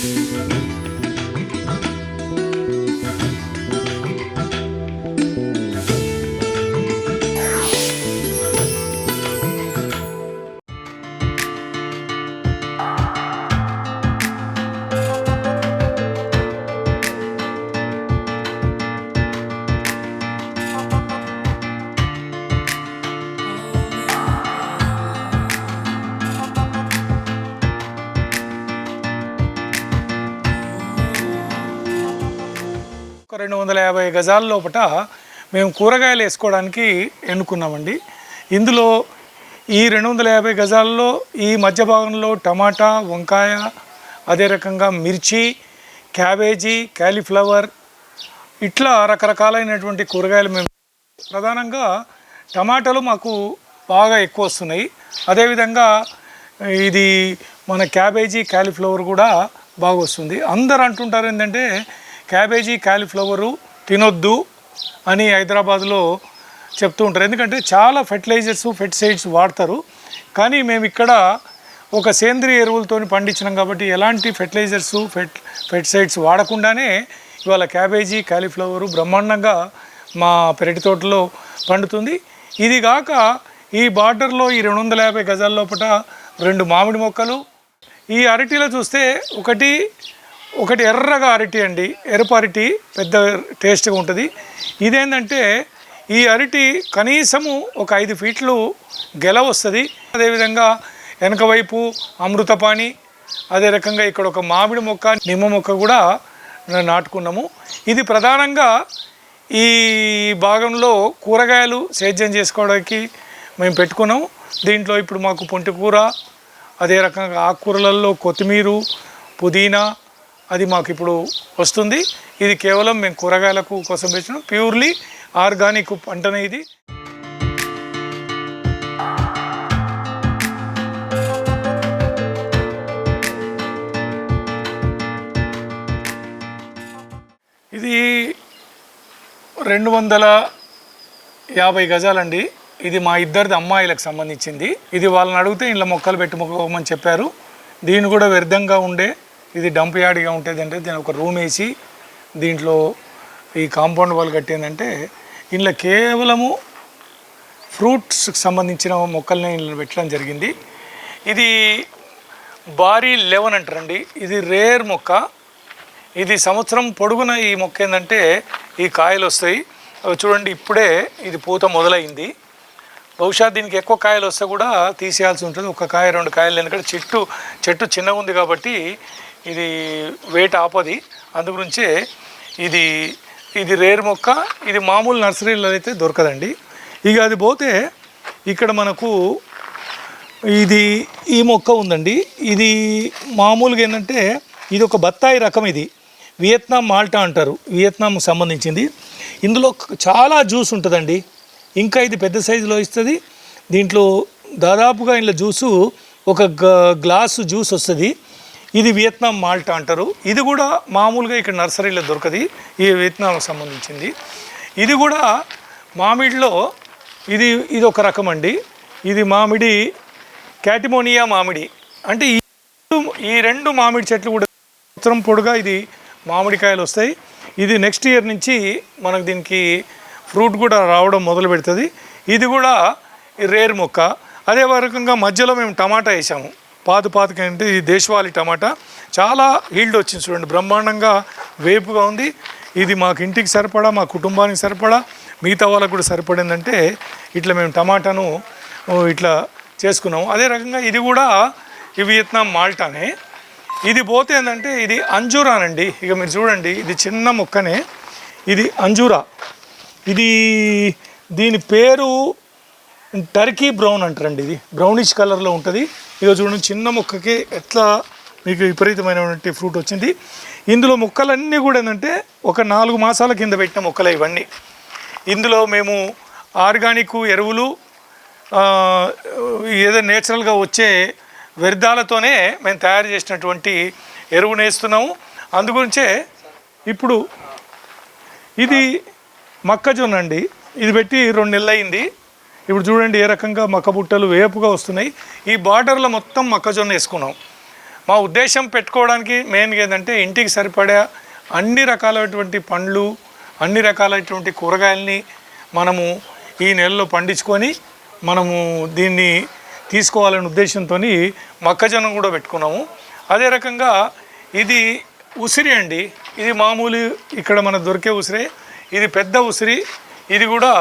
ఒక 250 గజాల లోపట మేము కూరగాయలు వేసుకోవడానికి ఎన్నుకున్నామండి. ఇందులో ఈ 250 గజాల్లో ఈ మధ్య భాగంలో టమాటా, వంకాయ, అదే రకంగా మిర్చి, క్యాబేజీ, కాలీఫ్లవర్ ఇట్లా రకరకాలైనటువంటి కూరగాయలు మేము ప్రధానంగా టమాటాలు మాకు బాగా ఎక్కువ వస్తున్నాయి. అదేవిధంగా ఇది మన క్యాబేజీ, కాలీఫ్లవర్ కూడా బాగా వస్తుంది. అందరు అంటుంటారు ఏంటంటే క్యాబేజీ, కాలీఫ్లవరు తినొద్దు అని హైదరాబాద్లో చెప్తూ ఉంటారు. ఎందుకంటే చాలా ఫెర్టిలైజర్స్, పెస్టిసైడ్స్ వాడతారు. కానీ మేము ఇక్కడ ఒక సేంద్రియ ఎరువులతో పండించినాం కాబట్టి ఎలాంటి ఫెర్టిలైజర్స్, పెస్టిసైడ్స్ వాడకుండానే ఇవాళ క్యాబేజీ, కాలీఫ్లవరు బ్రహ్మాండంగా మా పెరటి తోటలో పండుతుంది. ఇది కాక ఈ బార్డర్లో ఈ 250 గజాల లోపల 2 మామిడి మొక్కలు. ఈ అరటిలో చూస్తే ఒకటి ఎర్రగా అరటి అండి, ఎరుపు అరటి పెద్ద టేస్ట్గా ఉంటుంది. ఇదేంటంటే ఈ అరటి కనీసము ఒక 5 ఫీట్లు గెల వస్తుంది. అదేవిధంగా వెనక వైపు అమృతపాణి, అదే రకంగా ఇక్కడ ఒక మామిడి మొక్క, నిమ్మ మొక్క కూడా నాటుకున్నాము. ఇది ప్రధానంగా ఈ భాగంలో కూరగాయలు సేద్యం చేసుకోవడానికి మేము పెట్టుకున్నాము. దీంట్లో ఇప్పుడు మాకు పొంటికూర, అదే రకంగా ఆకుకూరలలో కొత్తిమీర, పుదీనా అది మాకు ఇప్పుడు వస్తుంది. ఇది కేవలం మేము కూరగాయలకు కోసం పెట్టిన ప్యూర్లీ ఆర్గానిక్ పంటనే ఇది. ఇది 250 గజాలండి. ఇది మా ఇద్దరిది అమ్మాయిలకు సంబంధించింది. ఇది వాళ్ళని అడిగితే ఇంట్లో మొక్కలు పెట్టుకోమని చెప్పారు. దీన్ని కూడా వ్యర్థంగా ఉండే ఇది డంప్ యార్డ్గా ఉంటుంది. అంటే దీని ఒక రూమ్ వేసి దీంట్లో ఈ కాంపౌండ్ వాల్ కట్టేందంటే ఇంట్లో కేవలము ఫ్రూట్స్కి సంబంధించిన మొక్కల్ని ఇంట్లో పెట్టడం జరిగింది. ఇది బారీ 11 అంటారండి. ఇది రేర్ మొక్క. ఇది సంవత్సరం పొడుగున ఈ మొక్క ఏంటంటే ఈ కాయలు వస్తాయి. చూడండి ఇప్పుడే ఇది పూత మొదలైంది. బహుశా దీనికి ఎక్కువ కాయలు వస్తే కూడా తీసేయాల్సి ఉంటుంది. ఒక కాయ 2 కాయలు, ఎందుకంటే చెట్టు చిన్నగా ఉంది కాబట్టి ఇది వెయిట్ ఆపది. అందుగురించే ఇది రేర్ మొక్క. ఇది మామూలు నర్సరీలో అయితే దొరకదండి. ఇక అది పోతే ఇక్కడ మనకు ఈ మొక్క ఉందండి. ఇది మామూలుగా ఏంటంటే ఇది ఒక బత్తాయి రకం. ఇది వియత్నాం మాల్టా అంటారు, వియత్నాంకు సంబంధించింది. ఇందులో చాలా జ్యూస్ ఉంటుందండి. ఇంకా ఇది పెద్ద సైజులో ఇస్తుంది. దీంట్లో దాదాపుగా ఇందులో జ్యూసు ఒక గ్లాసు జ్యూస్ వస్తుంది. ఇది వియత్నాం మాల్టా అంటారు. ఇది కూడా మామూలుగా ఇక్కడ నర్సరీలో దొరకది. ఈ వియత్నాంకు సంబంధించింది. ఇది కూడా మామిడిలో ఇది ఒక రకం అండి. ఇది మామిడి క్యాటిమోనియా మామిడి. అంటే ఈ 2 మామిడి చెట్లు కూడా సంవత్సరం పొడుగా ఇది మామిడికాయలు వస్తాయి. ఇది నెక్స్ట్ ఇయర్ నుంచి మనకు దీనికి ఫ్రూట్ కూడా రావడం మొదలు పెడుతుంది. ఇది కూడా రేర్ మొక్క. అదే రకంగా మధ్యలో మేము టమాటా వేసాము. పాతుకంటే ఇది దేశవాళీ టమాటా. చాలా హీల్డ్ వచ్చింది చూడండి, బ్రహ్మాండంగా వేపుగా ఉంది. ఇది మాకు ఇంటికి సరిపడా, మా కుటుంబానికి సరిపడా, మిగతా వాళ్ళకు కూడా సరిపడిందంటే ఇట్లా మేము టమాటాను ఇట్లా చేసుకున్నాము. అదే రకంగా ఇది కూడా ఈ వియత్నాం మాల్టానే. ఇది పోతే ఏంటంటే ఇది అంజూరానండి. ఇక మీరు చూడండి, ఇది చిన్న మొక్కనే. ఇది అంజూరా. దీని పేరు టర్కీ బ్రౌన్ అంటారండి. ఇది బ్రౌనిష్ కలర్లో ఉంటుంది. ఇక చూడండి, చిన్న మొక్కకి ఎట్లా మీకు విపరీతమైనటువంటి ఫ్రూట్ వచ్చింది. ఇందులో మొక్కలన్నీ కూడా ఏంటంటే ఒక 4 మాసాల కింద పెట్టిన మొక్కలే ఇవన్నీ. ఇందులో మేము ఆర్గానిక్ ఎరువులు, ఏదో నేచురల్గా వచ్చే వ్యర్థాలతోనే మేము తయారు చేసినటువంటి ఎరువును వేస్తున్నాము. అందుగురించే ఇప్పుడు ఇది మొక్కజొన్న అండి. ఇది పెట్టి 2 నెలలు అయింది. ఇప్పుడు చూడండి ఏ రకంగా మక్క బుట్టలు వేపుగా వస్తున్నాయి. ఈ బార్డర్లో మొత్తం మొక్కజొన్న వేసుకున్నాం. మా ఉద్దేశం పెట్టుకోవడానికి మెయిన్గా ఏంటంటే ఇంటికి సరిపడే అన్ని రకాలైనటువంటి పండ్లు, అన్ని రకాలైనటువంటి కూరగాయలని మనము ఈ నెలలో పండించుకొని మనము దీన్ని తీసుకోవాలనే ఉద్దేశంతో మొక్కజొన్న కూడా పెట్టుకున్నాము. అదే రకంగా ఇది ఉసిరి అండి. ఇది మామూలు ఇక్కడ మనకు దొరికే ఉసిరే. ఇది పెద్ద ఉసిరి. ఇది కూడా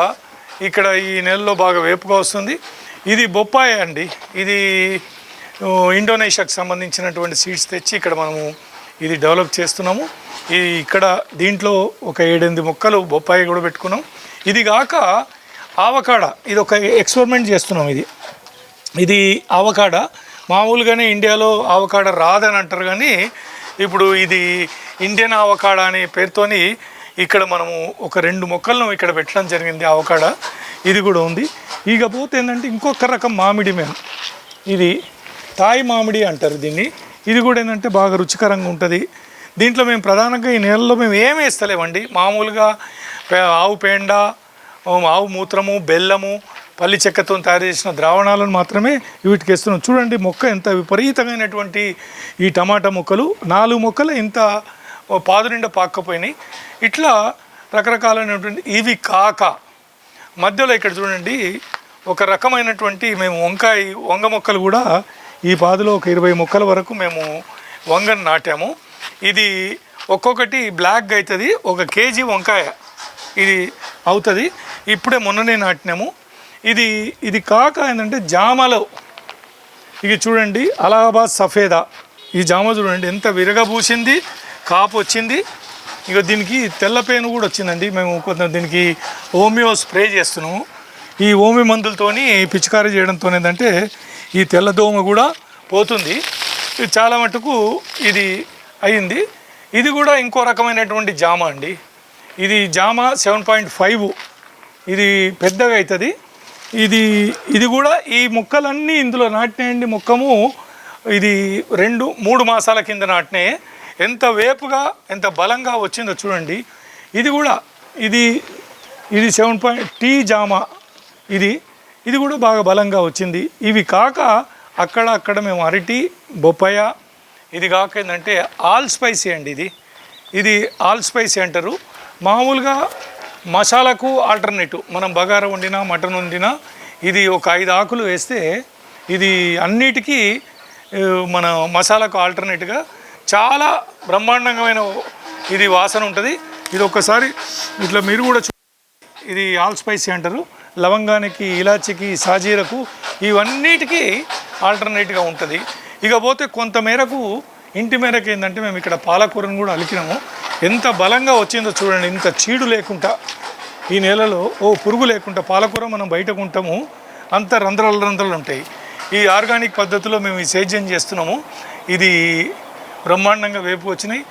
ఇక్కడ ఈ నెలలో బాగా వేపుగా వస్తుంది. ఇది బొప్పాయి అండి. ఇది ఇండోనేషియాకు సంబంధించినటువంటి సీడ్స్ తెచ్చి ఇక్కడ మనము ఇది డెవలప్ చేస్తున్నాము. ఇక్కడ దీంట్లో ఒక 7-8 మొక్కలు బొప్పాయి కూడా పెట్టుకున్నాం. ఇది కాక ఆవకాడ, ఇది ఒక ఎక్స్పెరిమెంట్ చేస్తున్నాం. ఇది ఆవకాడ. మామూలుగానే ఇండియాలో ఆవకాడ రాదని అంటారు, కానీ ఇప్పుడు ఇది ఇండియన్ ఆవకాడ అనే పేరుతోని ఇక్కడ మనము ఒక 2 మొక్కలను ఇక్కడ పెట్టడం జరిగింది. ఆవకాడ ఇది కూడా ఉంది. ఇకపోతే ఏంటంటే ఇంకొక రకం మామిడి, మేము ఇది తాయి మామిడి అంటారు దీన్ని. ఇది కూడా ఏంటంటే బాగా రుచికరంగా ఉంటుంది. దీంట్లో మేము ప్రధానంగా ఈ నెలలో మేము ఏం వేస్తలేమండి. మామూలుగా ఆవు పేండ, ఆవు మూత్రము, బెల్లము, పల్లి చెక్కతో తయారు చేసిన ద్రావణాలను మాత్రమే వీటికి వేస్తున్నాం. చూడండి మొక్క ఎంత విపరీతమైనటువంటి ఈ టమాటా మొక్కలు, 4 మొక్కలు ఇంత పాదు నిండా పాక్కపోయినాయి. ఇట్లా రకరకాలైనటువంటి ఇవి కాక మధ్యలో ఇక్కడ చూడండి ఒక రకమైనటువంటి మేము వంగ మొక్కలు కూడా ఈ పాదులో ఒక 20 మొక్కల వరకు మేము వంగను నాటాము. ఇది ఒక్కొక్కటి బ్లాక్గా అవుతుంది. 1 కేజీ వంకాయ ఇది అవుతుంది. ఇప్పుడే మొన్ననే నాటినాము. ఇది కాక ఏంటంటే జామలో ఇక చూడండి అలహాబాద్ సఫేదా. ఈ జామ చూడండి ఎంత విరగబూసింది, కాపు వచ్చింది. ఇక దీనికి తెల్లపేను కూడా వచ్చిందండి. మేము కొంత దీనికి హోమియో స్ప్రే చేస్తున్నాము. ఈ హోమియో మందులతోని పిచికారీ చేయడంతో ఏంటంటే ఈ తెల్లదోమ కూడా పోతుంది. ఇది చాలా మటుకు ఇది అయింది. ఇది కూడా ఇంకో రకమైనటువంటి జామ అండి. ఇది జామ 7.5, ఇది పెద్దగా అవుతుంది. ఇది కూడా ఈ మొక్కలన్నీ ఇందులో నాటినాయండి. మొక్కము ఇది 2-3 మాసాల కింద నాటినాయి. ఎంత వేపుగా ఎంత బలంగా వచ్చిందో చూడండి. ఇది కూడా ఇది 7 టీ జామ. ఇది కూడా బాగా బలంగా వచ్చింది. ఇవి కాక అక్కడ మేము అరటి, బొప్పాయ, ఇది కాక ఏంటంటే ఆల్ స్పైసీ అండి. ఇది ఆల్ స్పైసీ అంటారు. మామూలుగా మసాలాకు ఆల్టర్నేటివ్, మనం బగారా వండినా మటన్ వండినా ఇది ఒక 5 ఆకులు వేస్తే ఇది అన్నిటికీ మన మసాలాకు ఆల్టర్నేట్గా చాలా బ్రహ్మాండమైన ఇది వాసన ఉంటుంది. ఇది ఒక్కసారి ఇట్లా మీరు కూడా ఇది ఆల్ స్పైసీ అంటారు. లవంగానికి, ఇలాచికి, సాజీరకు ఇవన్నిటికీ ఆల్టర్నేట్గా ఉంటుంది. ఇకపోతే కొంతమేరకు ఇంటి మేరకు ఏంటంటే మేము ఇక్కడ పాలకూరను కూడా అలికినాము. ఎంత బలంగా వచ్చిందో చూడండి. ఇంత చీడు లేకుండా ఈ నెలలో పురుగు లేకుండా పాలకూర మనం బయట కొంటాము, అంత రంధ్రాలు ఉంటాయి. ఈ ఆర్గానిక్ పద్ధతిలో మేము ఈ సేద్యం చేస్తున్నాము. ఇది బ్రహ్మాండంగా వేపు వచ్చినాయి.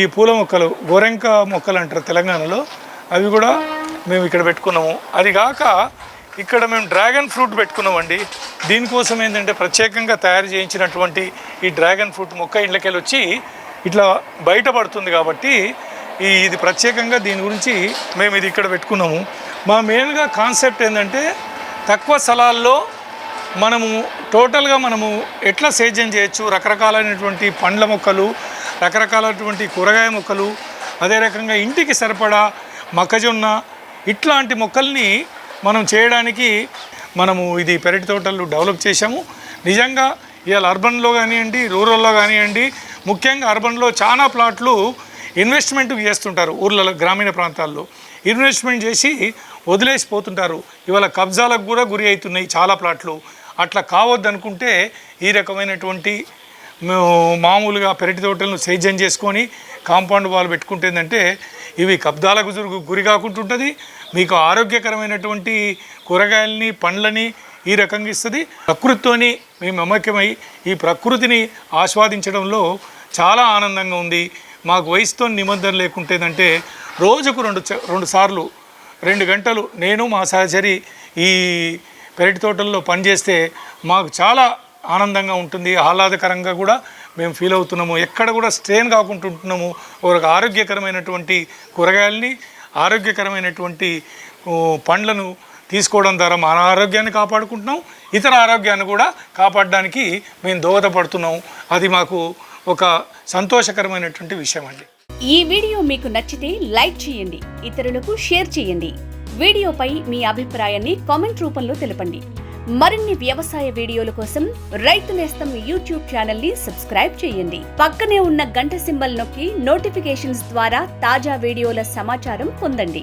ఈ పూల మొక్కలు గోరెంక మొక్కలు అంటారు తెలంగాణలో, అవి కూడా మేము ఇక్కడ పెట్టుకున్నాము. అది కాక ఇక్కడ మేము డ్రాగన్ ఫ్రూట్ పెట్టుకున్నామండి. దీనికోసం ఏంటంటే ప్రత్యేకంగా తయారు చేయించినటువంటి ఈ డ్రాగన్ ఫ్రూట్ మొక్క ఇంట్లోకెళ్ళి వచ్చి ఇట్లా బయటపడుతుంది కాబట్టి ఇది ప్రత్యేకంగా దీని గురించి మేము ఇది ఇక్కడ పెట్టుకున్నాము. మా మెయిన్గా కాన్సెప్ట్ ఏంటంటే తక్కువ స్థలాల్లో మనము టోటల్గా మనము ఎట్లా సేద్యం చేయొచ్చు, రకరకాలైనటువంటి పండ్ల మొక్కలు, రకరకాలైనటువంటి కూరగాయ మొక్కలు, అదే రకంగా ఇంటికి సరిపడా మొక్కజొన్న ఇట్లాంటి మొక్కల్ని మనం చేయడానికి మనము ఇది పెరటి తోటలు డెవలప్ చేశాము. నిజంగా ఇవాళ అర్బన్లో కానివ్వండి, రూరల్లో కానివ్వండి, ముఖ్యంగా అర్బన్లో చాలా ప్లాట్లు ఇన్వెస్ట్మెంట్ చేస్తుంటారు. ఊర్లలో, గ్రామీణ ప్రాంతాల్లో ఇన్వెస్ట్మెంట్ చేసి వదిలేసిపోతుంటారు. ఇవాళ కబ్జాలకు కూడా గురి అవుతున్నాయి చాలా ప్లాట్లు. అట్లా కావద్దు అనుకుంటే ఈ రకమైనటువంటి మామూలుగా పెరటి తోటలను సేద్యం చేసుకొని కాంపౌండ్ వాల్ పెట్టుకుంటేందంటే ఇవి కబ్జాలకు గురి కాకుండా ఉంటుంది. మీకు ఆరోగ్యకరమైనటువంటి కూరగాయలని, పండ్లని ఈ రకంగా ఇస్తుంది. ప్రకృతితోని మేము మమేకమై ఈ ప్రకృతిని ఆస్వాదించడంలో చాలా ఆనందంగా ఉంది. మాకు వయసుతో నిబంధన లేకుంటేదంటే రోజుకు 2 సార్లు 2 గంటలు నేను మా సహచరి ఈ పెరటి తోటల్లో పనిచేస్తే మాకు చాలా ఆనందంగా ఉంటుంది, ఆహ్లాదకరంగా కూడా మేము ఫీల్ అవుతున్నాము. ఎక్కడ కూడా స్ట్రెయిన్ కాకుండా ఉంటున్నాము. ఒక ఆరోగ్యకరమైనటువంటి కూరగాయలని, ఆరోగ్యకరమైనటువంటి పండ్లను తీసుకోవడం ద్వారా మన ఆరోగ్యాన్ని కాపాడుకుంటున్నాం, ఇతర ఆరోగ్యాన్ని కూడా కాపాడడానికి మేము దోహదపడుతున్నాం. అది మాకు ఒక సంతోషకరమైనటువంటి విషయం అండి. ఈ వీడియో మీకు నచ్చితే లైక్ చేయండి, ఇతరులకు షేర్ చేయండి. వీడియోపై మీ అభిప్రాయాన్ని కామెంట్ రూపంలో తెలపండి. మరిన్ని వ్యవసాయ వీడియోల కోసం రైతు నేస్తం యూట్యూబ్ ఛానల్ ని సబ్స్క్రైబ్ చేయండి. పక్కనే ఉన్న గంట సింబల్ నొక్కి నోటిఫికేషన్స్ ద్వారా తాజా వీడియోల సమాచారం పొందండి.